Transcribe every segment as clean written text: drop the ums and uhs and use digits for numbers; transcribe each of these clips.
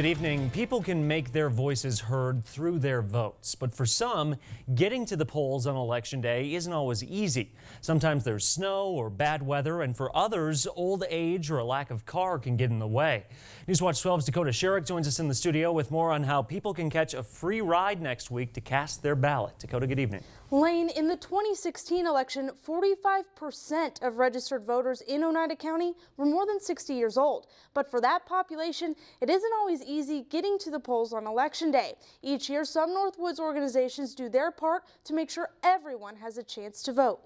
Good evening. People can make their voices heard through their votes, but for some, getting to the polls on Election Day isn't always easy. Sometimes there's snow or bad weather, and for others, old age or a lack of car can get in the way. Newswatch 12's Dakota Sherrick joins us in the studio with more on how people can catch a free ride next week to cast their ballot. Dakota, good evening. Lane, in the 2016 election, 45% of registered voters in Oneida County were more than 60 years old. But for that population, it isn't always easy getting to the polls on Election Day. Each year, some Northwoods organizations do their part to make sure everyone has a chance to vote.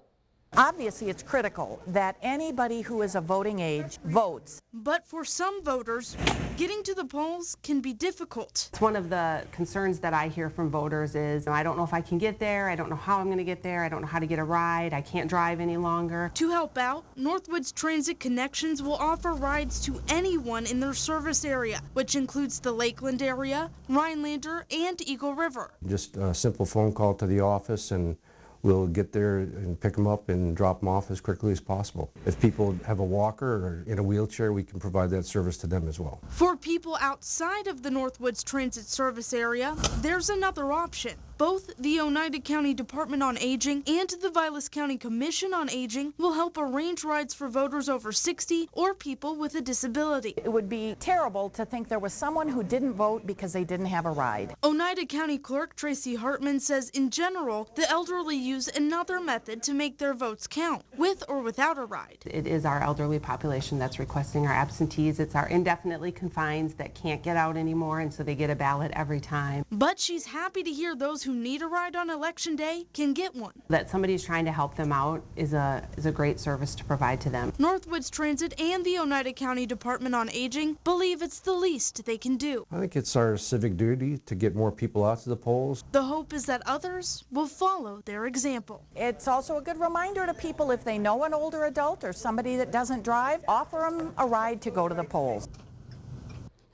Obviously, it's critical that anybody who is of voting age votes. But for some voters, getting to the polls can be difficult. It's one of the concerns that I hear from voters is, I don't know if I can get there, I don't know how I'm going to get there, I don't know how to get a ride, I can't drive any longer. To help out, Northwoods Transit Connections will offer rides to anyone in their service area, which includes the Lakeland area, Rhinelander, and Eagle River. Just a simple phone call to the office and we'll get there and pick them up and drop them off as quickly as possible. If people have a walker or in a wheelchair, we can provide that service to them as well. For people outside of the Northwoods Transit Service area, there's another option. Both the Oneida County Department on Aging and the Vilas County Commission on Aging will help arrange rides for voters over 60 or people with a disability. It would be terrible to think there was someone who didn't vote because they didn't have a ride. Oneida County Clerk Tracy Hartman says in general, the elderly use another method to make their votes count, with or without a ride. It is our elderly population that's requesting our absentees. It's our indefinitely confined that can't get out anymore, and so they get a ballot every time. But she's happy to hear those who need a ride on Election Day can get one. That somebody's trying to help them out is a great service to provide to them. Northwoods Transit and the Oneida County Department on Aging believe it's the least they can do. I think it's our civic duty to get more people out to the polls. The hope is that others will follow their example. It's also a good reminder to people, if they know an older adult or somebody that doesn't drive, offer them a ride to go to the polls.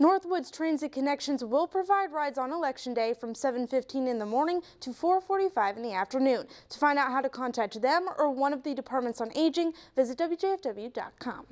Northwoods Transit Connections will provide rides on Election Day from 7:15 in the morning to 4:45 in the afternoon. To find out how to contact them or one of the departments on aging, visit WJFW.com.